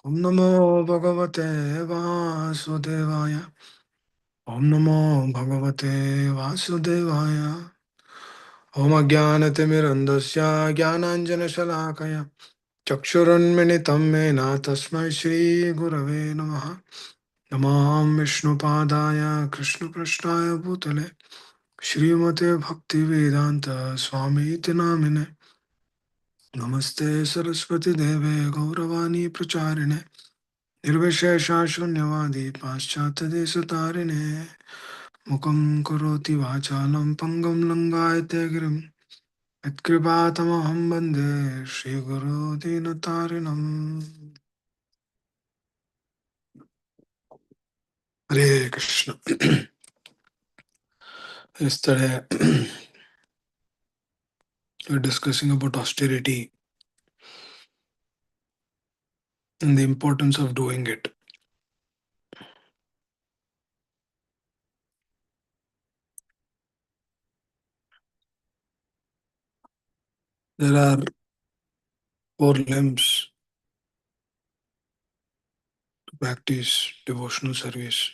Om Namo Bhagavate Vasudevaya. Om Namo Bhagavate Vasudevaya. Om Ajnanatimirandasya Jnananjana Shalakaya. Chakshurunmilitam Mena Tasmai Shri Gurave Namaha. Namam Vishnu Padaya Krishna Prashtaya Bhutale. Shrimate Bhakti Vedanta Swami Iti Namine. Namaste Saraswati Deve Gauravani Pracharine. Nirvishesha Shunyavadi Paschatadesattarine. Mukam Karoti Vachalam Pangam Langayate Girim. Yatkripātamaham Bande Shri Guru Dinatarinam. Hare Krishna. Yesterday we were discussing about austerity and the importance of doing it. There are four limbs to practice devotional service.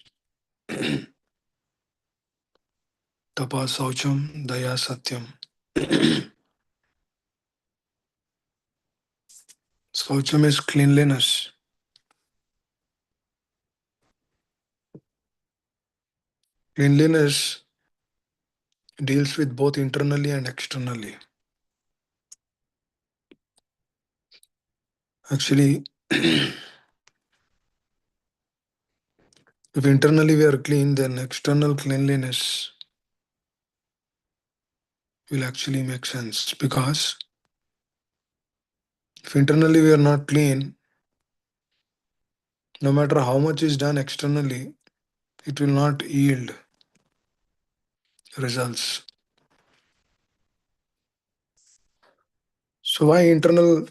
Tapa Saucham Daya Satyam. Saucham is cleanliness. Cleanliness deals with both internally and externally. Actually, if internally we are clean, then external cleanliness will actually make sense. Because if internally we are not clean, no matter how much is done externally, it will not yield results. So why internal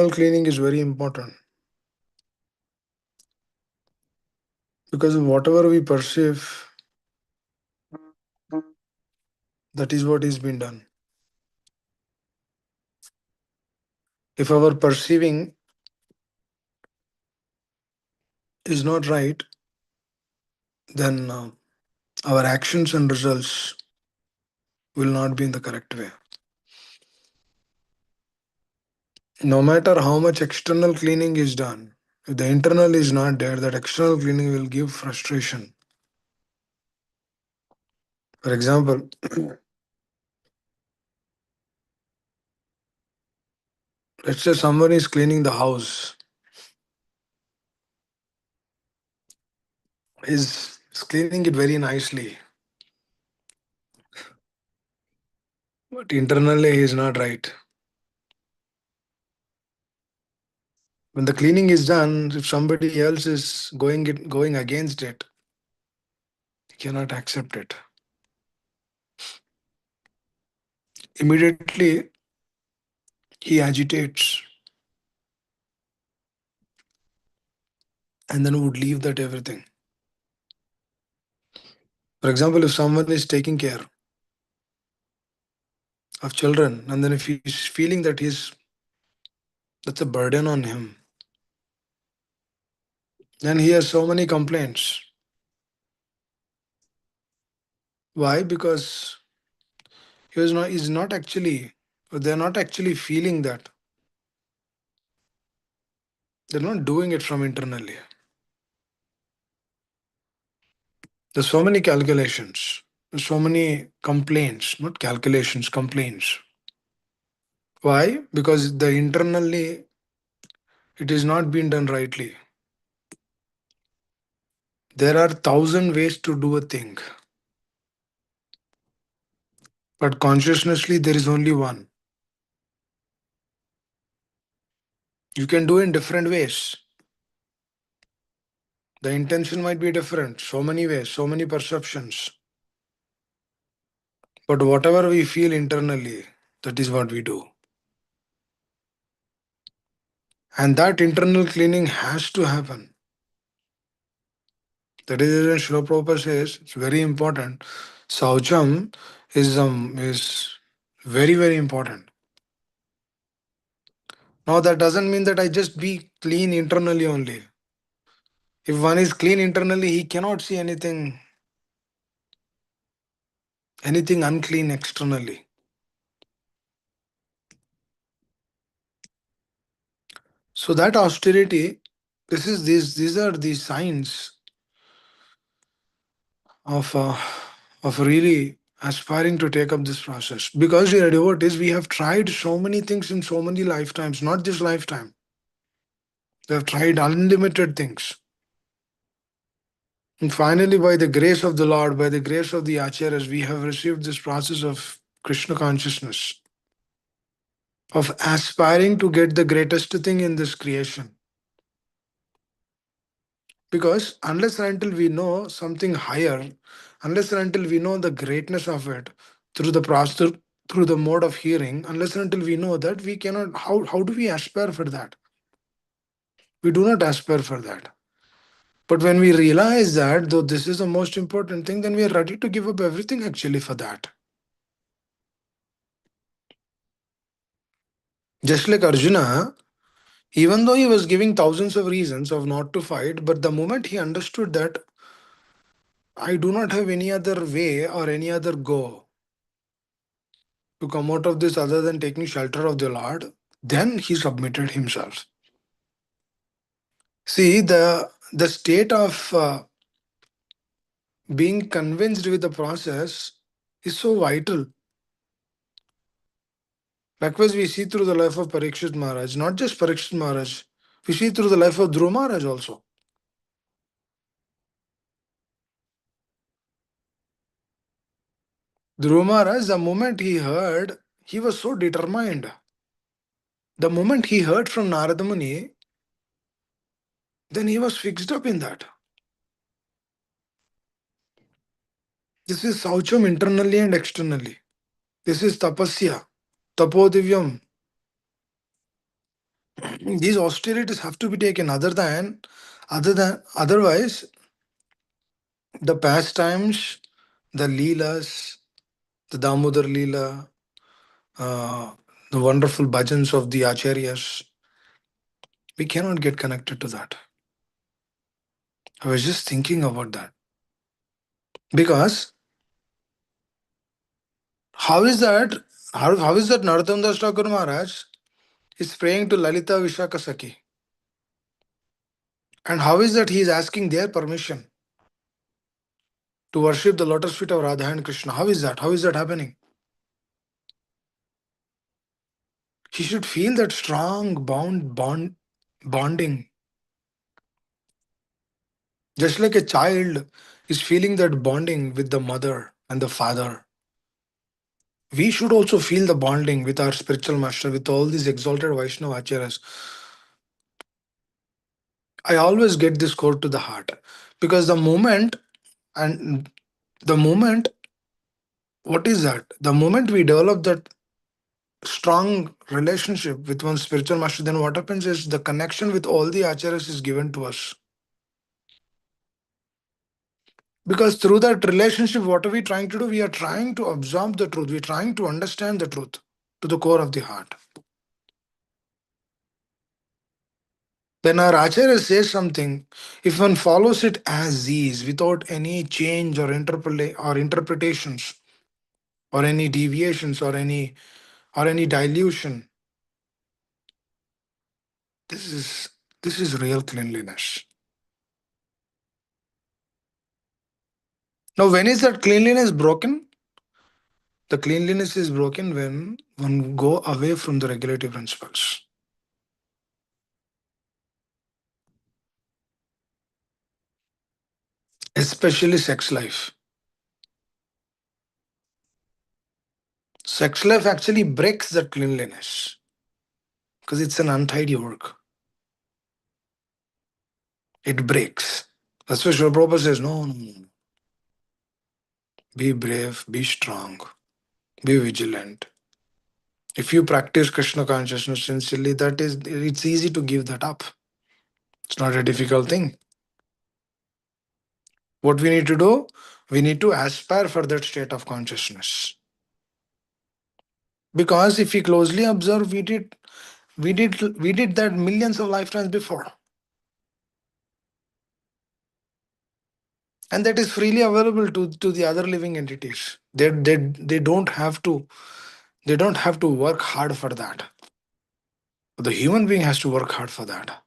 cleaning is very important? Because whatever we perceive, that is what is being done. If our perceiving is not right, then our actions and results will not be in the correct way. No matter how much external cleaning is done, if the internal is not there, that external cleaning will give frustration. For example, let's say someone is cleaning the house, is cleaning it very nicely, but internally he is not right. When the cleaning is done, if somebody else is going against it, he cannot accept it. Immediately he agitates and then would leave that everything. For example, if someone is taking care of children and then if he is feeling that that's a burden on him, then he has so many complaints. Why? Because he's not actually, they're not actually feeling that. They're not doing it from internally. There's so many calculations, there's so many complaints, not calculations, complaints. Why? Because the internally it is not being done rightly. There are thousand ways to do a thing, but consciously there is only one. You can do in different ways. The intention might be different, so many ways, so many perceptions. But whatever we feel internally, that is what we do. And that internal cleaning has to happen. That is reason Srila Prabhupada says it's very important. Saucham is very, very important. Now that doesn't mean that I just be clean internally only. If one is clean internally, he cannot see anything unclean externally. So that austerity, these are the signs of really aspiring to take up this process. Because we are devotees, we have tried so many things in so many lifetimes, not this lifetime. We have tried unlimited things. And finally, by the grace of the Lord, by the grace of the Acharyas, we have received this process of Krishna consciousness, of aspiring to get the greatest thing in this creation. Because unless and until we know something higher, unless and until we know the greatness of it through the process, through the mode of hearing, unless and until we know that, we cannot, how do we aspire for that? We do not aspire for that. But when we realize that, though this is the most important thing, then we are ready to give up everything actually for that. Just like Arjuna, even though he was giving thousands of reasons of not to fight, but the moment he understood that I do not have any other way or any other go to come out of this other than taking shelter of the Lord, then he submitted himself. See, the state of being convinced with the process is so vital. Likewise, we see through the life of Parikshit Maharaj, not just Parikshit Maharaj, we see through the life of Dhruva Maharaj also. Dhruva Maharaj, the moment he heard, he was so determined. The moment he heard from Narada Muni, then he was fixed up in that. This is Saucham internally and externally. This is Tapasya, Tapodivyam. These austerities have to be taken otherwise the pastimes, the leelas, the Damodar Leela, uh, the wonderful bhajans of the acharyas, we cannot get connected to that. I was just thinking about that. Because how is that how is that Narottam Das Thakur Maharaj is praying to Lalita Vishaka Sakhi? And how is that he is asking their permission to worship the lotus feet of Radha and Krishna? How is that? How is that happening? He should feel that strong bonding. Just like a child is feeling that bonding with the mother and the father, we should also feel the bonding with our spiritual master, with all these exalted Vaishnava acharyas. I always get this quote to the heart because and the moment, what is that? The moment we develop that strong relationship with one spiritual master, then what happens is the connection with all the acharyas is given to us. Because through that relationship, what are we trying to do? We are trying to absorb the truth. We're trying to understand the truth to the core of the heart. When our Acharya says something, if one follows it as is, without any change or interpretations, or any deviations, or any dilution, this is this is real cleanliness. Now, when is that cleanliness broken? The cleanliness is broken when one go away from the regulative principles. Especially sex life. Sex life actually breaks that cleanliness because it's an untidy work. It breaks. That's why Srila Prabhupada says, no, no, no. Be brave, be strong, be vigilant. If you practice Krishna consciousness sincerely, it's easy to give that up. It's not a difficult thing. What we need to do, we need to aspire for that state of consciousness. Because if we closely observe, We did that millions of lifetimes before, and that is freely available to the other living entities. They don't have to work hard for that. The human being has to work hard for that,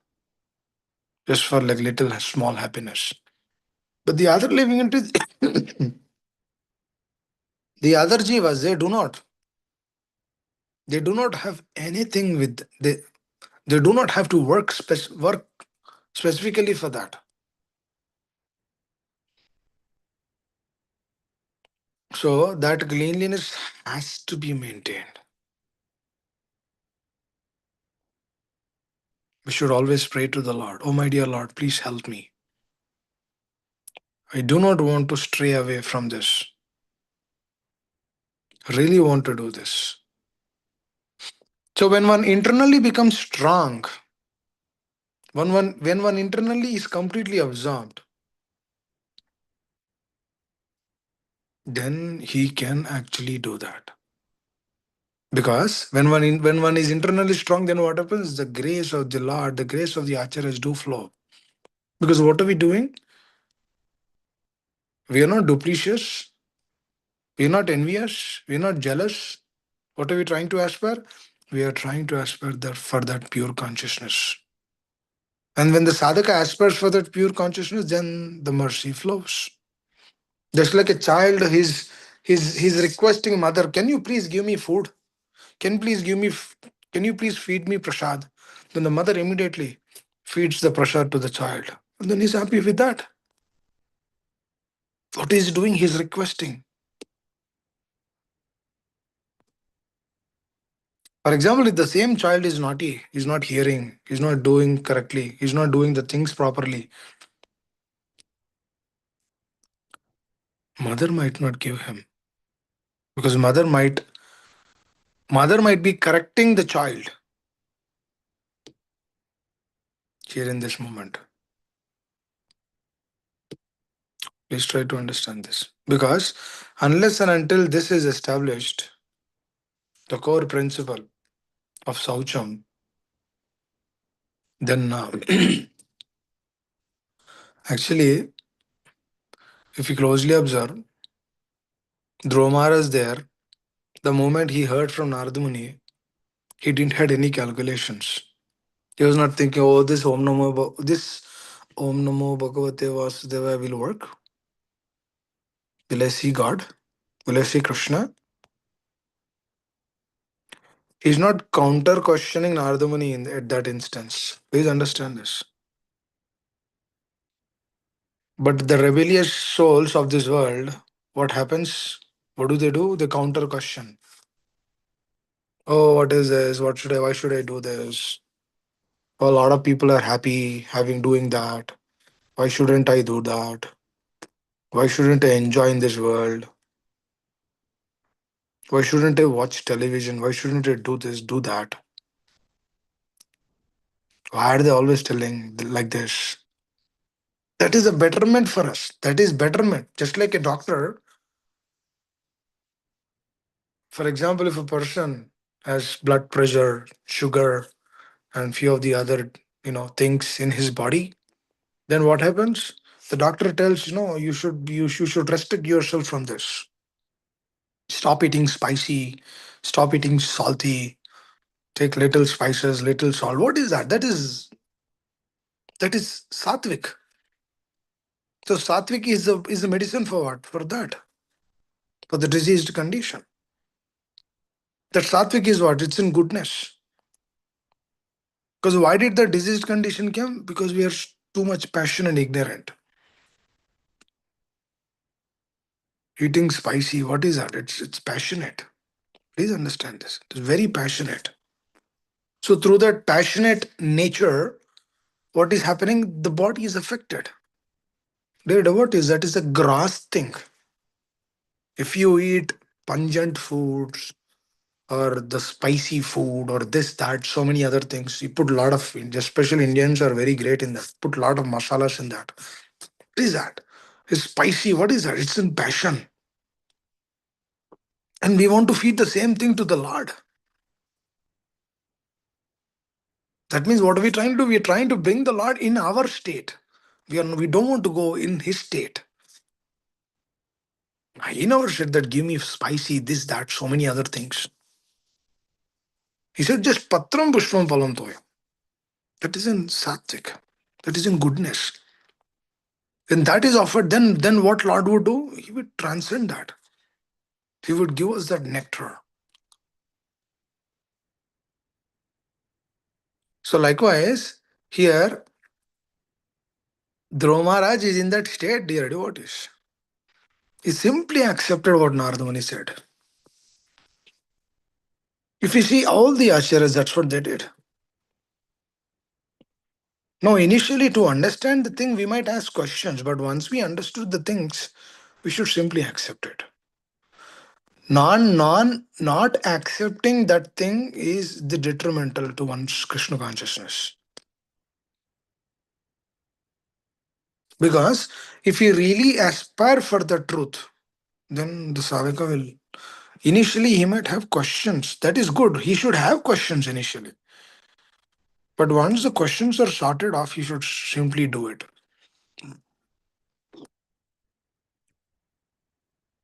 just for like little small happiness. But the other living entities, the other jivas, they do not have anything with they do not have to work specifically for that. So that cleanliness has to be maintained. We should always pray to the Lord. Oh my dear Lord, please help me. I do not want to stray away from this. Really want to do this. So when one internally becomes strong, when one internally is completely absorbed, then he can actually do that. Because when one is internally strong, then what happens? The grace of the Lord, the grace of the acharyas do flow. Because what are we doing? We are not duplicious. We are not envious. We are not jealous. What are we trying to aspire? We are trying to aspire for that pure consciousness. And when the sadhaka aspires for that pure consciousness, then the mercy flows. Just like a child, he's requesting mother, can you please give me food? Can you please give me? Can you please feed me prasad? Then the mother immediately feeds the prasad to the child, and then he's happy with that. What he's doing, he's requesting. For example, if the same child is naughty, he's not hearing, he's not doing correctly, he's not doing the things properly, mother might not give him because mother might be correcting the child here in this moment. Please try to understand this because unless and until this is established, the core principle of Saucham, then actually, if you closely observe, Dromara is there. The moment he heard from Narada Muni, he didn't had any calculations. He was not thinking, oh, this Om Namo Bhagavate Vasudeva will work. Will I see God? Will I see Krishna? He's not counter questioning Narada Muni at that instance. Please understand this. But the rebellious souls of this world, what happens? What do? They counter question. Oh, what is this? Why should I do this? A lot of people are happy having doing that. Why shouldn't I do that? Why shouldn't I enjoy in this world? Why shouldn't I watch television? Why shouldn't I do this, do that? Why are they always telling like this? That is a betterment for us. That is betterment. Just like a doctor, for example, if a person has blood pressure, sugar, and few of the other things in his body, then what happens? The doctor tells you should restrict yourself from this. Stop eating spicy, stop eating salty, take little spices, little salt. What is that? That is sattvic. So sattvic is the medicine for what? For that, for the diseased condition. That sattvic is what? It's in goodness. Because why did the diseased condition come? Because we are too much passion and ignorant. Eating spicy, what is that? It's passionate. Please understand this. It's very passionate. So through that passionate nature, what is happening? The body is affected. Dude, what is that? Is a gross thing. If you eat pungent foods or the spicy food or this, that, so many other things, you put a lot of, especially Indians are very great in that. Put a lot of masalas in that. What is that? It's spicy. What is that? It's in passion. And we want to feed the same thing to the Lord. That means what are we trying to do? We are trying to bring the Lord in our state. We don't want to go in his state. He never said that give me spicy, this, that, so many other things. He said just patram pushpam palam toya. That isn't sattvic. That isn't goodness. When that is offered, then what Lord would do? He would transcend that. He would give us that nectar. So likewise, here Dhruva Maharaj is in that state, dear devotees. He simply accepted what Narada Muni said. If you see all the acharyas, that's what they did. Now, initially, to understand the thing, we might ask questions, but once we understood the things, we should simply accept it. Not accepting that thing is the detrimental to one's Krishna consciousness. Because if you really aspire for the truth, then the sadhaka will. Initially, he might have questions. That is good. He should have questions initially. But once the questions are sorted off, he should simply do it.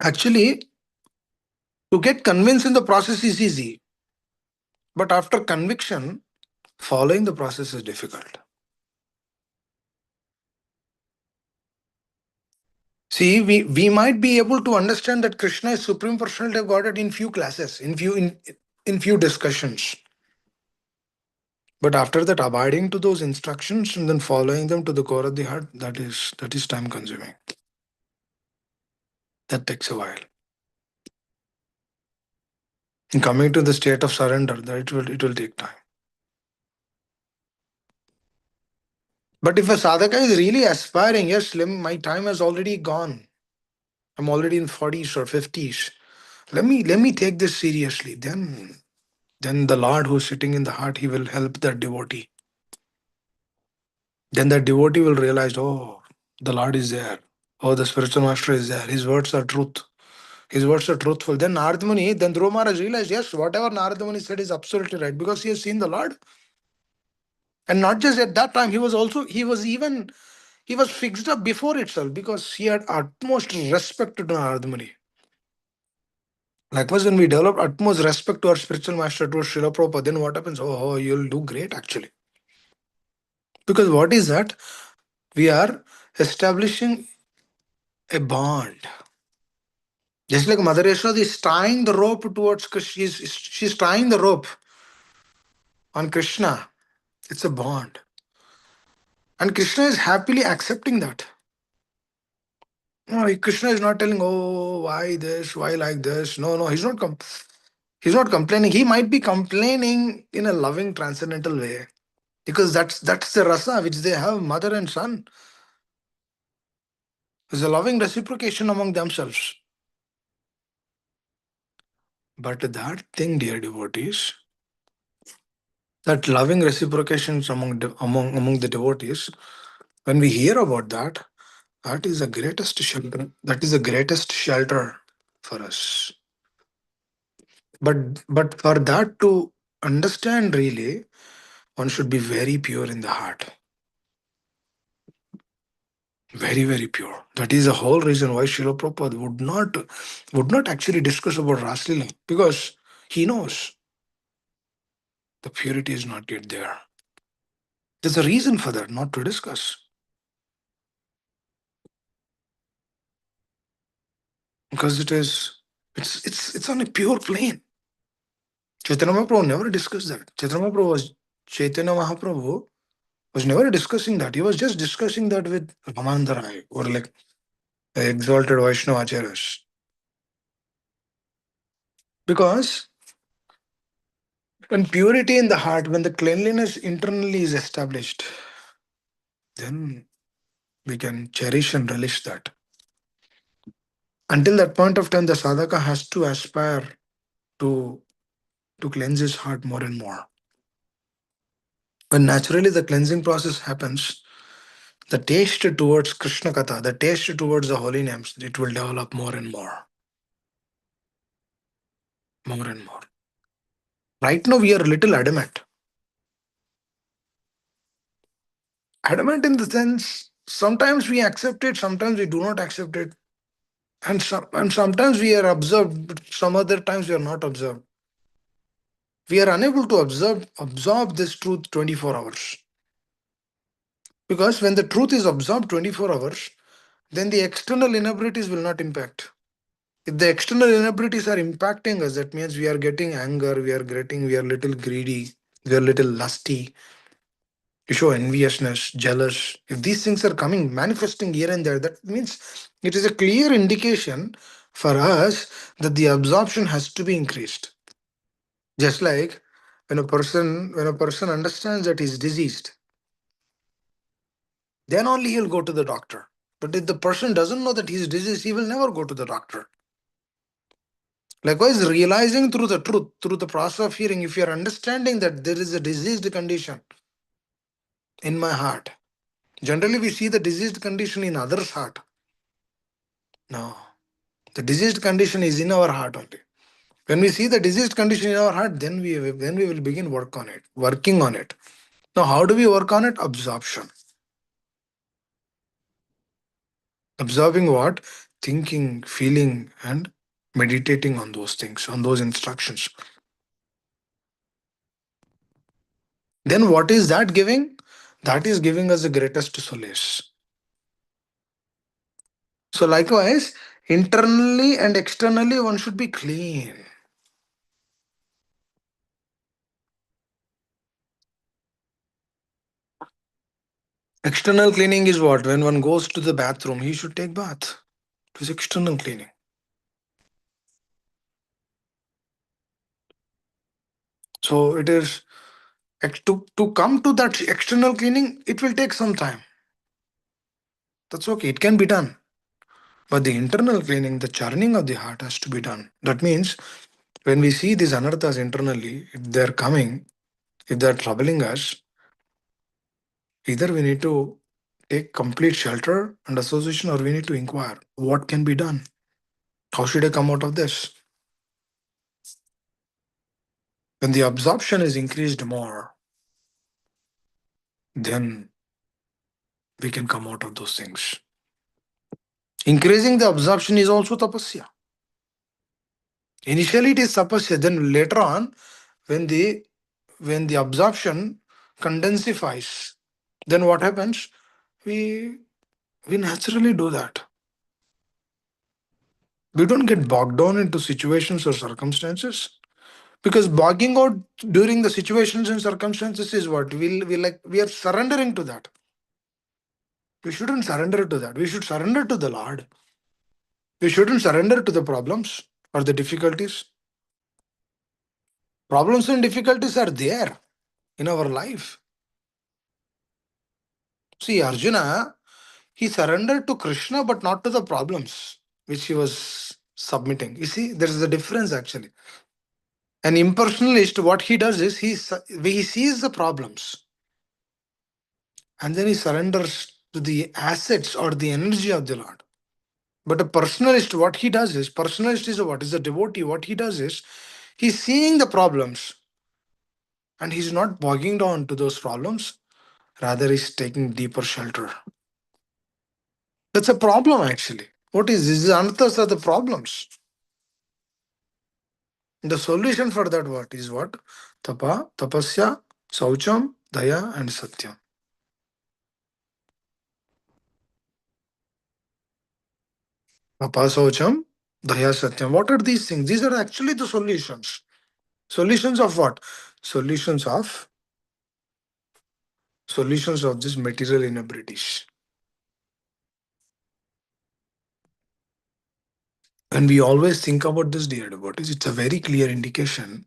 Actually, to get convinced in the process is easy. But after conviction, following the process is difficult. See, we might be able to understand that Krishna is Supreme Personality of Godhead in few classes, in few discussions. But after that, abiding to those instructions and then following them to the core of the heart, that is time consuming. That takes a while. And coming to the state of surrender, that it will take time. But if a sadhaka is really aspiring, yes, my time has already gone. I'm already in 40s or 50s. Let me take this seriously. Then the Lord who's sitting in the heart, he will help that devotee. Then that devotee will realize, oh, the Lord is there. Oh, the spiritual master is there. His words are truth. His words are truthful. Then Narada Muni, then Dhruva Maharaj realized, yes, whatever Narada Muni said is absolutely right because he has seen the Lord. And not just at that time, he was fixed up before itself because he had utmost respect to Narada Muni. Likewise, when we develop utmost respect to our spiritual master, to Srila Prabhupada, then what happens? Oh, you'll do great actually. Because what is that? We are establishing a bond. Just like Mother Yashoda is tying the rope towards Krishna, she's tying the rope on Krishna. It's a bond. And Krishna is happily accepting that. No, Krishna is not telling, oh, why this, why like this. No, no, he's not complaining. He might be complaining in a loving, transcendental way. Because that's the rasa which they have, mother and son. There's a loving reciprocation among themselves. But that thing, dear devotees, that loving reciprocations among the devotees, when we hear about that, that is the greatest shelter. That is the greatest shelter for us. But for that to understand really, one should be very pure in the heart. Very, very pure. That is the whole reason why Srila Prabhupada would not actually discuss about Raslila because he knows the purity is not yet there. There's a reason for that, not to discuss. Because it's on a pure plane. Chaitanya Mahaprabhu never discussed that. Chaitanya Mahaprabhu was never discussing that. He was just discussing that with Ramananda Rai or like the exalted Vaishnava acharyas. Because when purity in the heart, when the cleanliness internally is established, then we can cherish and relish that. Until that point of time, the sadhaka has to aspire to, to cleanse his heart more and more. When naturally the cleansing process happens, the taste towards Krishna Katha, the taste towards the holy names, it will develop more and more. More and more. Right now, we are a little adamant. Adamant in the sense, sometimes we accept it, sometimes we do not accept it. And sometimes we are observed, but some other times we are not observed. We are unable to absorb this truth 24 hours. Because when the truth is absorbed 24 hours, then the external inabilities will not impact. If the external inabilities are impacting us, that means we are getting anger, we are little greedy, we are little lusty, you show enviousness, jealous. If these things are coming, manifesting here and there, that means it is a clear indication for us that the absorption has to be increased. Just like when a person understands that he's diseased, then only he'll go to the doctor. But if the person doesn't know that he's diseased, he will never go to the doctor. Likewise, realizing through the truth, through the process of hearing, if you're understanding that there is a diseased condition in my heart, generally we see the diseased condition in others' heart. No, the diseased condition is in our heart only. When we see the diseased condition in our heart, then we will begin working on it. Now, how do we work on it? Absorption. Absorbing what? Thinking, feeling, and meditating on those things, on those instructions. Then what is that giving? That is giving us the greatest solace. So, likewise, internally and externally, one should be clean. External cleaning is what? When one goes to the bathroom, he should take bath. It is external cleaning. So, it is to come to that external cleaning, it will take some time. That's okay, it can be done. But the internal cleaning, the churning of the heart has to be done. That means when we see these anarthas internally, if they're coming, if they're troubling us, either we need to take complete shelter and association or we need to inquire what can be done. How should I come out of this? When the absorption is increased more, then we can come out of those things. Increasing the absorption is also tapasya. Initially it is tapasya, then later on, when the absorption condensifies, then what happens? We we naturally do that. We don't get bogged down into situations or circumstances. Because bogging out during the situations and circumstances is what we are surrendering to that. We shouldn't surrender to that. We should surrender to the Lord. We shouldn't surrender to the problems or the difficulties. Problems and difficulties are there in our life. See, Arjuna, he surrendered to Krishna but not to the problems which he was submitting. You see, there is a difference actually. An impersonalist, what he does is he sees the problems and then he surrenders to the assets or the energy of the Lord. But a personalist, what he does is, personalist is what? Is a devotee. What he does is, he's seeing the problems and he's not bogging down to those problems. Rather, he's taking deeper shelter. That's a problem actually. What is this? The answers are the problems. The solution for that what is what? Tapa, tapasya, saucham, daya, and satyam. Tapa, saucham, daya, satyam. What are these things? These are actually the solutions. Solutions of what? Solutions of solutions of these material inabilities. And we always think about this, dear devotees, it's a very clear indication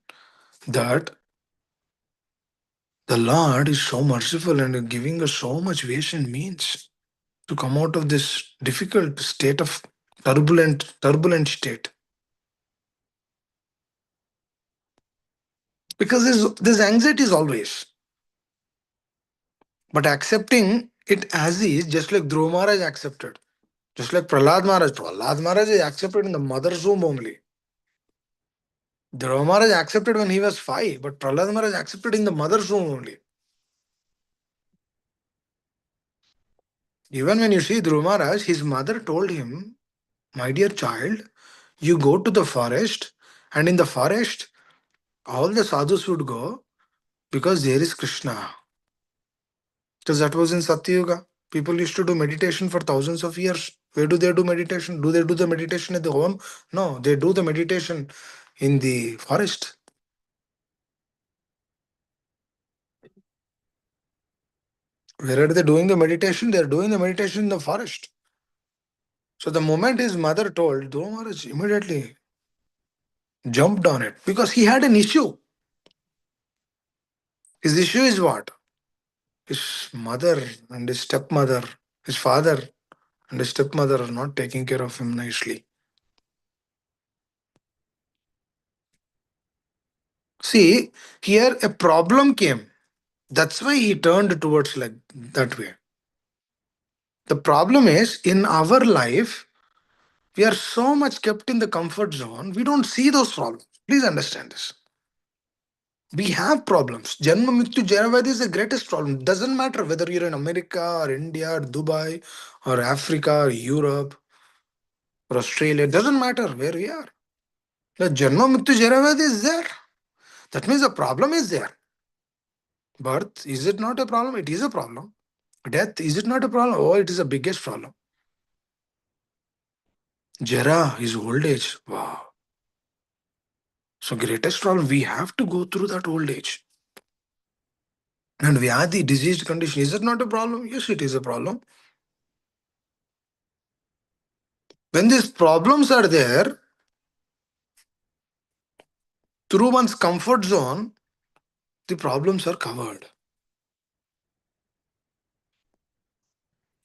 that the Lord is so merciful and giving us so much ways and means to come out of this difficult state of turbulent state. Because this anxiety is always, but accepting it as is, just like Dhruva Maharaj accepted, just like Prahlad Maharaj is accepted in the mother's womb only. Dhruva Maharaj accepted when he was 5, but Prahlad Maharaj accepted in the mother's womb only. Even when you see Dhruv Maharaj, his mother told him, my dear child, you go to the forest, and in the forest, all the sadhus would go because there is Krishna. Because that was in Satyuga. People used to do meditation for thousands of years. Where do they do meditation? Do they do the meditation at the home? No, they do the meditation in the forest. Where are they doing the meditation? They are doing the meditation in the forest. So the moment his mother told, Dhruv Maharaj immediately jumped on it because he had an issue. His issue is what? His mother and his stepmother, his father and his stepmother are not taking care of him nicely. See, here a problem came. That's why he turned towards like that way. The problem is in our life, we are so much kept in the comfort zone, we don't see those problems. Please understand this. We have problems. Janma Mrityu Jaravadi is the greatest problem. Doesn't matter whether you're in America or India or Dubai or Africa or Europe or Australia. It doesn't matter where we are. The Janma Mrityu Jaravadi is there. That means the problem is there. Birth, is it not a problem? It is a problem. Death, is it not a problem? Oh, it is the biggest problem. Jara is old age. Wow. So greatest problem, we have to go through that old age. And Vyadi, diseased condition, is it not a problem? Yes, it is a problem. When these problems are there, through one's comfort zone, the problems are covered.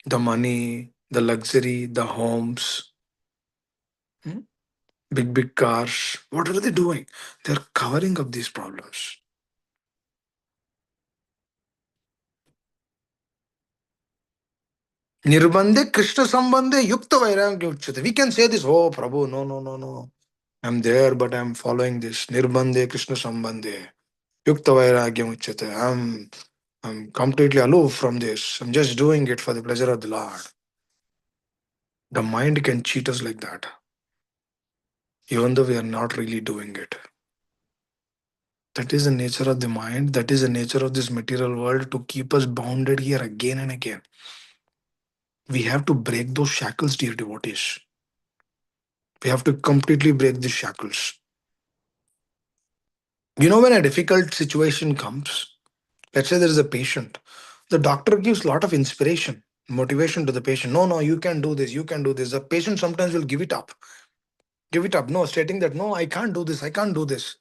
The money, the luxury, the homes, hmm, big, big cars, what are they doing? They're covering up these problems. Nirbandhe Krishna Sambandhe Yukta Vairagya Uchyate. We can say this, oh Prabhu, no, no, no, no. I'm there, but I'm following this. Nirbandhe Krishna Sambandhe. Yukta Vairagyam Uchyate. I'm completely aloof from this. I'm just doing it for the pleasure of the Lord. The mind can cheat us like that, even though we are not really doing it. That is the nature of the mind. That is the nature of this material world to keep us bounded here again and again. We have to break those shackles, dear devotees. We have to completely break these shackles. You know, when a difficult situation comes, let's say there is a patient, the doctor gives a lot of inspiration, motivation to the patient. No, no, you can do this, you can do this. The patient sometimes will give it up. Give it up. No, stating that, no, I can't do this, I can't do this.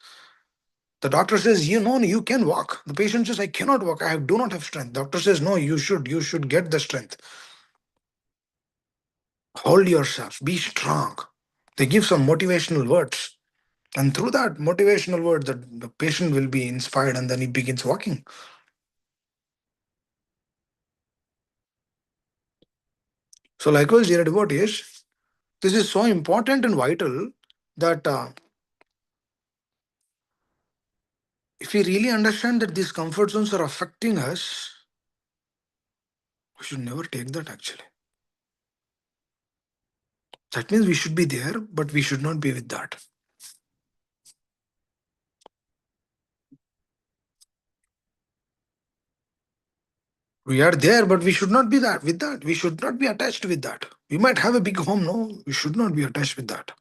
The doctor says, you know, you can walk. The patient says, I cannot walk, do not have strength. Doctor says, no, you should get the strength. Hold yourself, be strong. They give some motivational words. And through that motivational word, the patient will be inspired and then he begins walking. So, likewise, dear devotees, this is so important and vital that if we really understand that these comfort zones are affecting us, we should never take that actually. That means we should be there, but we should not be with that. We are there, but we should not be that with that. We should not be attached with that. We might have a big home, no, we should not be attached with that.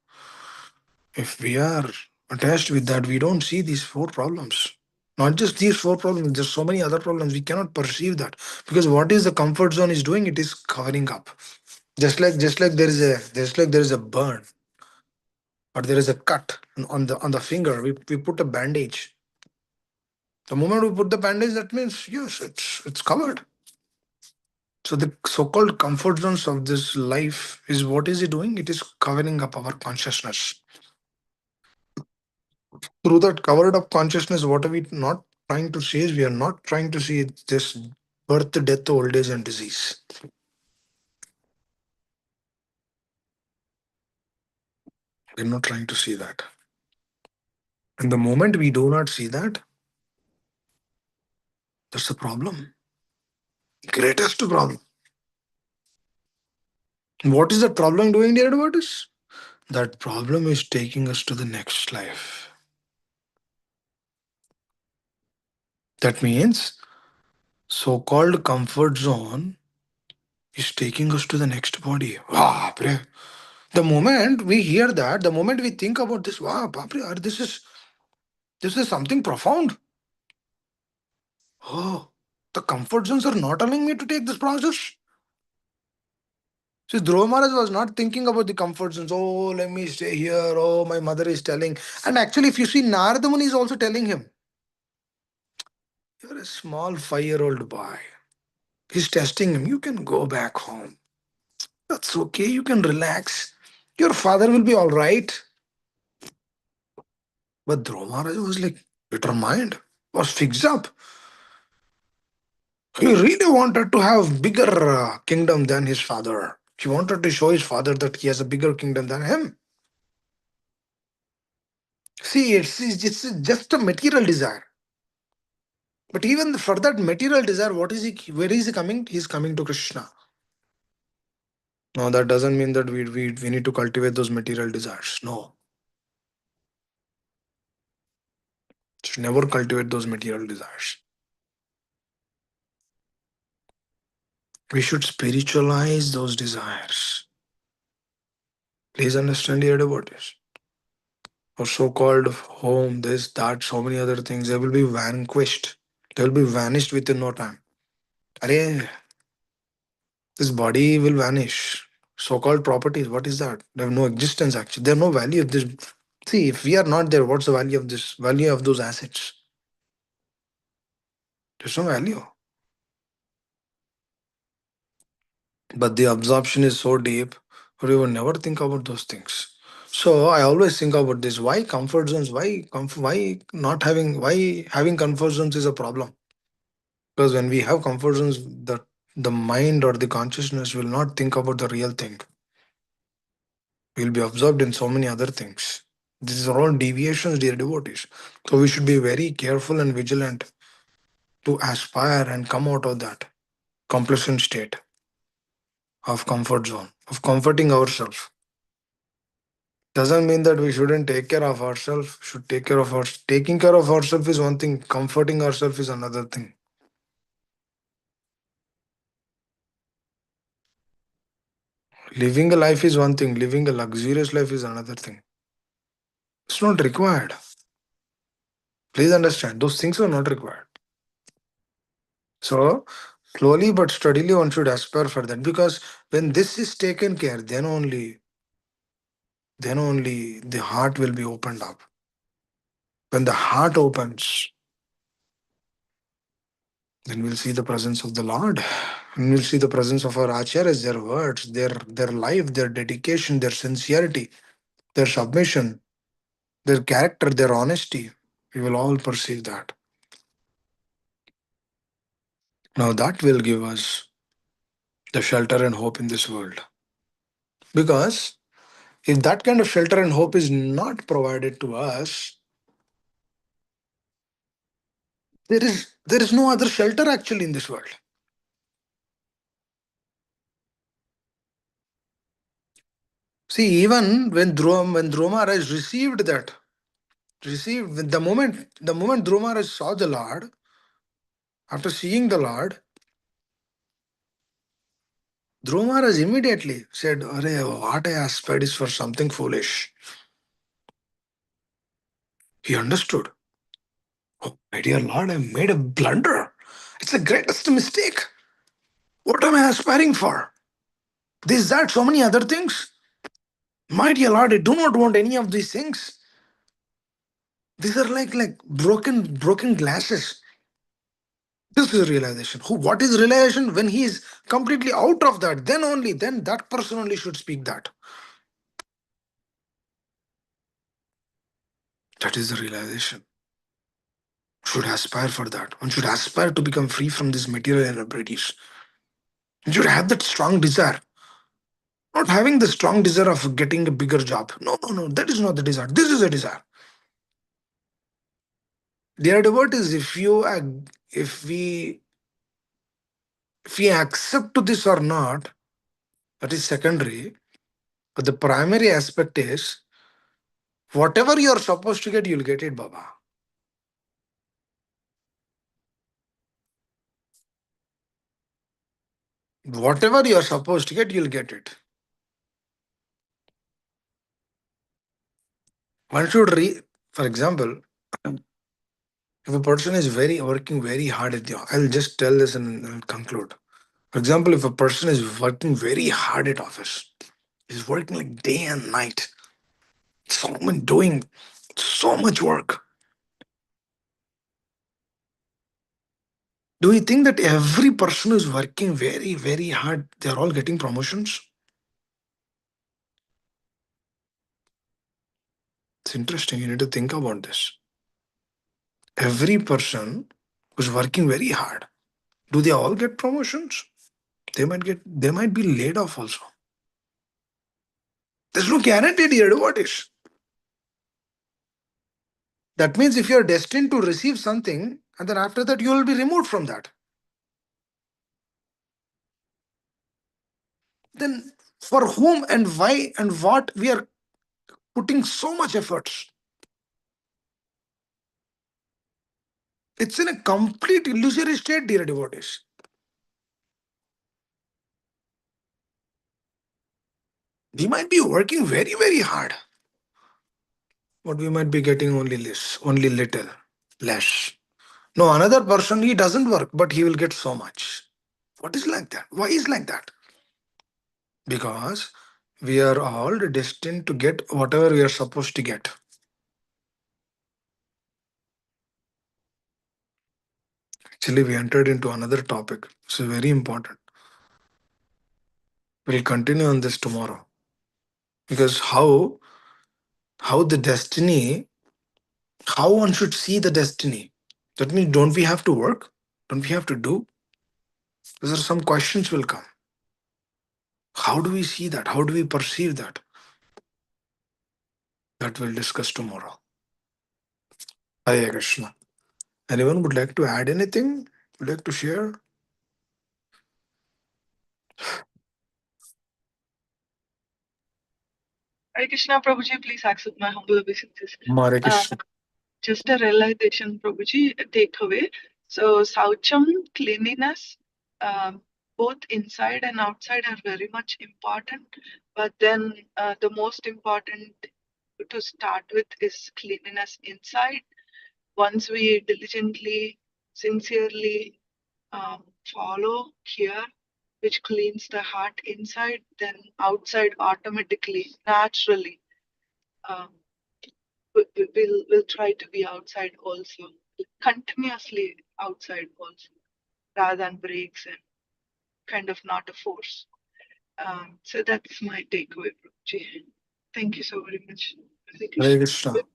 If we are attached with that, we don't see these four problems. Not just these four problems, there's so many other problems. We cannot perceive that. Because what is the comfort zone is doing, it is covering up. Just like there is a burn or there is a cut on the finger. We put a bandage. The moment we put the bandage, that means yes, it's covered. So the so-called comfort zones of this life is what is it doing? It is covering up our consciousness. Through that covered up consciousness, what are we not trying to see is we are not trying to see this birth, death, old age, and disease. We're not trying to see that. And the moment we do not see that, that's the problem. Greatest problem. What is that problem doing, dear devotees? That problem is taking us to the next life. That means so called comfort zone is taking us to the next body. Wow, bre. The moment we hear that, the moment we think about this, wow, Bapre, this is something profound. Oh, the comfort zones are not allowing me to take this process. See, Dhruva Maharaj was not thinking about the comfort zones. Oh, let me stay here. Oh, my mother is telling. And actually, if you see, Narada Muni is also telling him, you're a small 5-year-old boy. He's testing him. You can go back home. That's okay. You can relax. Your father will be all right. But Dhruva Maharaj was like determined, was fixed up. He really wanted to have bigger kingdom than his father. He wanted to show his father that he has a bigger kingdom than him. See, it's just a material desire. But even for that material desire, what is he? Where is he coming? He's coming to Krishna. No, that doesn't mean that we need to cultivate those material desires. No, should never cultivate those material desires. We should spiritualize those desires. Please understand here about this. Or so-called home, this, that, so many other things, they will be vanquished. They will be vanished within no time. Arey, this body will vanish. So-called properties, what is that? They have no existence actually. They have no value. This, see, if we are not there, what's the value of this? Value of those assets? There's no value. But the absorption is so deep, we would never think about those things. So I always think about this. Why comfort zones? Why not having? Why having comfort zones is a problem? Because when we have comfort zones, the mind or the consciousness will not think about the real thing. We'll be absorbed in so many other things. These are all deviations, dear devotees. So we should be very careful and vigilant to aspire and come out of that complacent state of comfort zone, of comforting ourselves. Doesn't mean that we shouldn't take care of ourselves, should take care of our taking care of ourselves is one thing, comforting ourselves is another thing. Living a life is one thing, living a luxurious life is another thing. It's not required. Please understand, those things are not required. So, slowly but steadily, one should aspire for that because when this is taken care, then only the heart will be opened up. When the heart opens, then we'll see the presence of the Lord. And we'll see the presence of our acharyas, their words, their life, their dedication, their sincerity, their submission, their character, their honesty. We will all perceive that. Now that will give us the shelter and hope in this world. Because if that kind of shelter and hope is not provided to us, there is no other shelter actually in this world. See, even when Dhruva Maharaj received the moment Dhruva Maharaj saw the Lord, after seeing the Lord, Dhruva Maharaj immediately said, Arey, what I aspired is for something foolish. He understood. Oh, my dear Lord, I made a blunder. It's the greatest mistake. What am I aspiring for? This, that, so many other things. My dear Lord, I do not want any of these things. These are like broken glasses. This is realization. What is realization? When he is completely out of that, then that person only should speak that. That is the realization. Should aspire for that. One should aspire to become free from this material iniquities. One should have that strong desire. Not having the strong desire of getting a bigger job. No, no, no. That is not the desire. This is a desire. Dear devotees, if we if we accept to this or not, That is secondary. But the primary aspect is whatever you're supposed to get, you'll get it, Baba. Whatever you're supposed to get, you'll get it. One should for example, if a person is very working very hard at the, I'll just tell this and I'll conclude. For example, if a person is working very hard at office, he's working like day and night, someone doing so much work. Do you think that every person who's working very, very hard, they're all getting promotions? It's interesting. You need to think about this. Every person who's working very hard, do they all get promotions? They might be laid off also. There's no guarantee here. What is? That means if you're destined to receive something, and then after that you will be removed from that. Then for whom and why and what we are putting so much efforts? It's in a complete illusory state, dear devotees. We might be working very, very hard, but we might be getting only less, only little, less. No, another person, he doesn't work, but he will get so much. What is like that? Why is like that? Because we are all destined to get whatever we are supposed to get. Actually, we entered into another topic. It's very important. We'll continue on this tomorrow. Because how the destiny, how one should see the destiny. That means don't we have to work? Don't we have to do? These are some questions will come. How do we see that? How do we perceive that? That we'll discuss tomorrow. Hare Krishna. Anyone would like to add anything? Would like to share? Hare Krishna, Prabhuji, please accept my humble obeisances. Hare Uh, Krishna. just a realization, Prabhuji, takeaway. So, Saucham, cleanliness, both inside and outside are very much important. But then the most important to start with is cleanliness inside. Once we diligently, sincerely follow here, which cleans the heart inside, then outside automatically, naturally. Um, we'll try to be outside also, continuously outside also, rather than breaks and kind of not a force. So that's my takeaway, Prabhuji. Thank you so very much. Hare Hare Krishna. Krishna.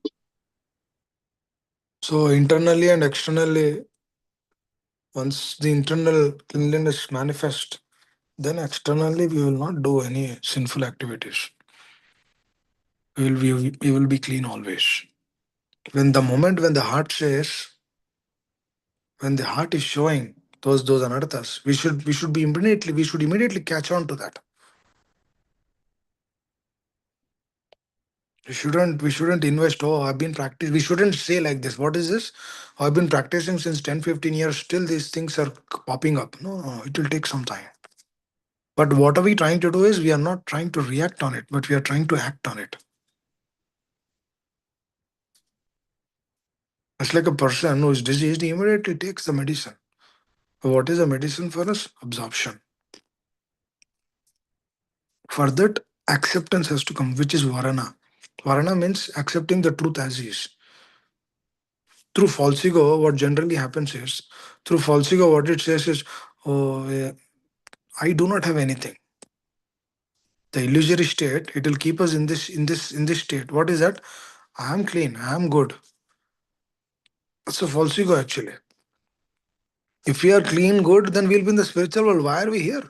So internally and externally, once the internal cleanliness manifests, then externally we will not do any sinful activities. We will be clean always. When the moment when the heart says, when the heart is showing those anarthas, we should immediately catch on to that. We shouldn't invest, oh, I've been practicing. We shouldn't say like this. What is this? I've been practicing since 10, 15 years. Still these things are popping up. No, it will take some time. But what are we trying to do is we are not trying to react on it, but we are trying to act on it. It's like a person who is diseased, he immediately takes the medicine. What is the medicine for us? Absorption. For that, acceptance has to come, which is varana. Varana means accepting the truth as is. Through false ego, what generally happens is, through false ego, what it says is, oh, I do not have anything. The illusory state, it will keep us in this state. What is that? I am clean, I am good. That's a false ego actually. If we are clean, good, then we'll be in the spiritual world. Why are we here?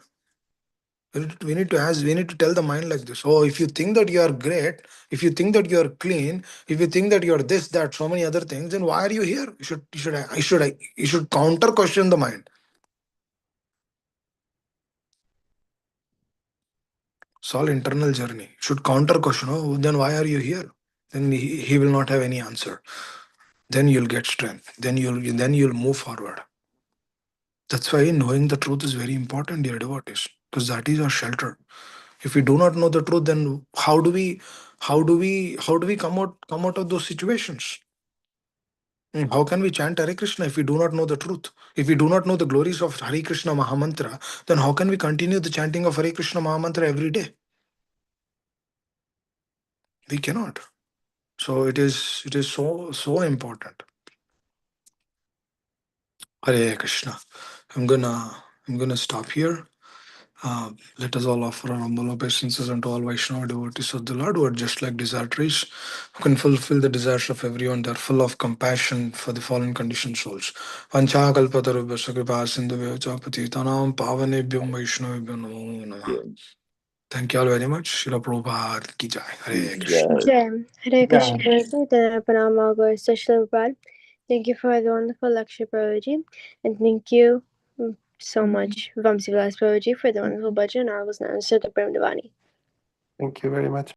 We need to tell the mind like this. Oh, if you think that you are great, if you think that you are clean, if you think that you are this, that, so many other things, then why are you here? You should counter question the mind. It's all internal journey. Should counter question, oh, then why are you here? Then he will not have any answer. Then you'll get strength. Then you'll move forward. That's why knowing the truth is very important, dear devotees, because that is our shelter. If we do not know the truth, then how do we come out of those situations? How can we chant Hare Krishna if we do not know the truth? If we do not know the glories of Hare Krishna Mahamantra, then how can we continue the chanting of Hare Krishna Mahamantra every day? We cannot. So it is so important. Hare Krishna. I'm gonna stop here. Let us all offer our humble obeisances unto all Vaishnava devotees of the Lord who are just like desire trees, who can fulfill the desires of everyone. They are full of compassion for the fallen conditioned souls. Vancha kalpatarubhasya kripa sindhubhyo cha patitanam pavanebhyo Vaishnavebhyo namo namah. Yeah. Thank you all very much. Srila Prabhupada ki jai. Hare Krishna. Yeah. Jai. Hare Krishna. Jai. Pranam goes to Shri Prabhupada. Thank you for the wonderful lecture, Prabhuji. And thank you so much, Vamsi Vilas Prabhuji, for the wonderful bhajan. I was now Sutta Prem Devani. Thank you very much.